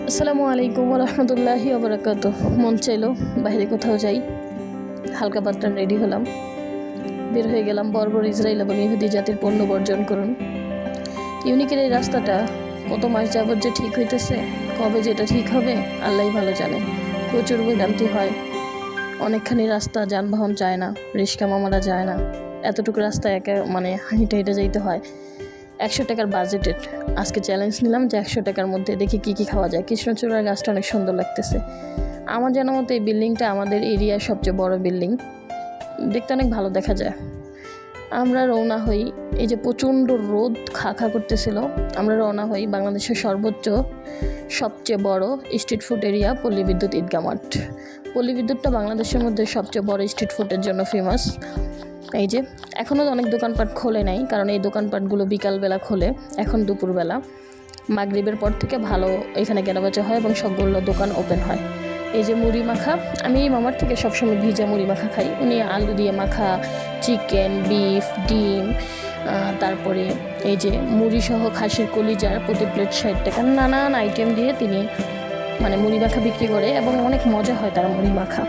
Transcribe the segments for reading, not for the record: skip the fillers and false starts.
আসসালামু আলাইকুম ওয়া রাহমাতুল্লাহি ওয়া বারাকাতুহু। মন চাইলো বাইরে কোথাও যাই, হালকা পাতলা রেডি হলাম, বের হয়ে গেলাম। বর্বর ইসরায়েল এবং ইহুদি জাতির পণ্য বর্জন করুন। ইউনিকের এই রাস্তাটা কত মাস যাবত যে ঠিক হইতেছে, কবে যেটা ঠিক হবে আল্লাহই ভালো জানে। প্রচুর ভোগান্তি হয়, অনেকখানি রাস্তা যানবাহন যায় না, রিক্সা মামারা যায় না, এতটুকু রাস্তা একা হেঁটে হেঁটে যাইতে হয়। 100 টাকার বাজেটের আজকে চ্যালেঞ্জ নিলাম যে 100 টাকার মধ্যে দেখি কী খাওয়া যায়। কৃষ্ণচূড়ার গাছটা অনেক সুন্দর লাগতেছে। আমার জানা মতো এই বিল্ডিংটা আমাদের এরিয়ার সবচেয়ে বড় বিল্ডিং, দেখতে অনেক ভালো দেখা যায়। আমরা রওনা হই, এই যে প্রচণ্ড রোদ খা করতেছিল, আমরা রওনা হই বাংলাদেশের সবচেয়ে বড় স্ট্রিট ফুড এরিয়া পল্লী বিদ্যুৎ ঈদগাহ মাঠ। পল্লী বিদ্যুৎটা বাংলাদেশের মধ্যে সবচেয়ে বড় স্ট্রিট ফুডের জন্য ফেমাস। এই যে এখনও অনেক দোকানপাট খোলে নাই, কারণ এই দোকানপাটগুলো বিকালবেলা খোলে, এখন দুপুরবেলা মাগরিবের পর থেকে ভালো এখানে কেনাবেচা হয় এবং সবগুলো দোকান ওপেন হয়। এই যে মুড়ি মাখা, আমি এই মামার থেকে সবসময় ভিজা মুড়ি মাখা খাই। উনি আলু দিয়ে মাখা, চিকেন, বিফ, ডিম, তারপরে এই যে মুড়ি সহ খাসির কলিজার প্রতি প্লেট 60 টাকা, নানান আইটেম দিয়ে তিনি মুড়ি মাখা বিক্রি করে এবং অনেক মজা হয় তার মুড়ি মাখা।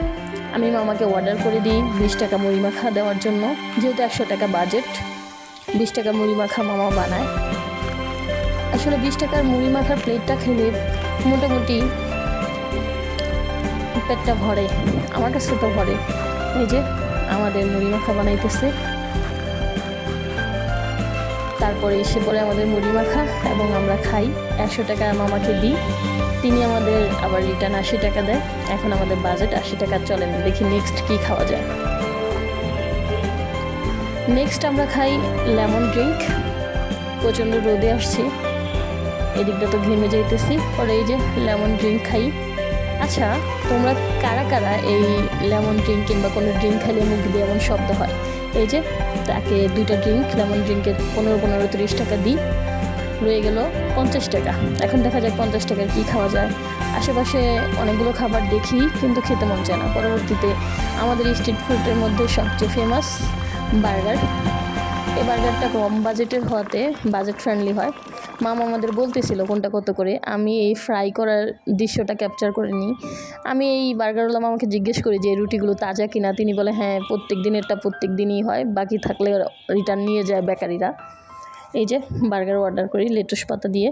আমি মামাকে অর্ডার করে দিই 20 টাকা মুড়ি মাখা দেওয়ার জন্য, যেহেতু 100 টাকা বাজেট, 20 টাকা মুড়ি মাখা মামা বানায়। আসলে 20 টাকার মুড়ি মাখার প্লেটটা খেলে মোটামুটি পেটটা ভরে, আমার কাছে তো ভরে। এই যে আমাদের মুড়ি মাখা বানাইতেছে, তারপরে এসে পরে আমাদের মুড়ি মাখা এবং আমরা খাই। 100 টাকা মামাকে দিই, তিনি আমাদের আবার রিটার্ন 80 টাকা দেয়। এখন আমাদের বাজেট 80 টাকা চলে না, দেখি নেক্সট কী খাওয়া যায়। নেক্সট আমরা খাই লেমন ড্রিঙ্ক। প্রচণ্ড রোদে আসছি, এদিকটা তো ঘেমে যাইতেছি, পরে এই যে লেমন ড্রিঙ্ক খাই। আচ্ছা, তোমরা কারা কারা এই লেমন ড্রিঙ্ক কিংবা কোনো ড্রিঙ্ক খাইলে মুখ দিয়ে এমন শব্দ হয়? এই যে তাকে 2টা ড্রিঙ্ক, লেমন ড্রিঙ্কের 15-30 টাকা দিই, রয়ে গেল 50 টাকা। এখন দেখা যাক 50 টাকার কী খাওয়া যায়। আশেপাশে অনেকগুলো খাবার দেখি কিন্তু খেতে মন চায় না। পরবর্তীতে আমাদের স্ট্রিট ফুডের মধ্যে সবচেয়ে ফেমাস বার্গার। এই বার্গারটা কম বাজেটের হওয়াতে বাজেট ফ্রেন্ডলি হয়। মামা আমাদের বলতেছিল কোনটা কত করে, আমি এই ফ্রাই করার দৃশ্যটা ক্যাপচার করে নিই। আমি এই বার্গারওয়ালা মামাকে জিজ্ঞেস করি যে রুটিগুলো তাজা কিনা, তিনি বলে হ্যাঁ প্রত্যেক দিনেরটা প্রত্যেক দিনই হয়, বাকি থাকলে রিটার্ন নিয়ে যায় বেকারিরা। এই যে বার্গার অর্ডার করি লেটুস পাতা দিয়ে,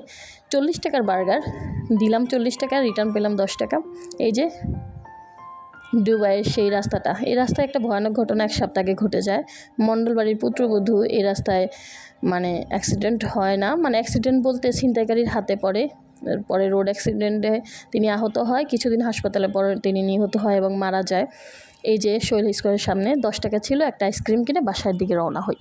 40 টাকার বার্গার দিলাম, 40 টাকা, রিটার্ন পেলাম 10 টাকা। এই যে দুবাইয়ের সেই রাস্তাটা, এই রাস্তায় একটা ভয়ানক ঘটনা 1 সপ্তাহ আগে ঘটে যায়। মণ্ডলবাড়ির পুত্রবধূ এই রাস্তায় অ্যাক্সিডেন্ট হয় না, অ্যাক্সিডেন্ট বলতে ছিনতাইকারীর হাতে পরে রোড অ্যাক্সিডেন্টে তিনি আহত হয়, কিছুদিন হাসপাতালে পরে তিনি নিহত হয় এবং মারা যায়। এই যে শৈল স্কোয়ারের সামনে 10 টাকা ছিল, একটা আইসক্রিম কিনে বাসার দিকে রওনা হই।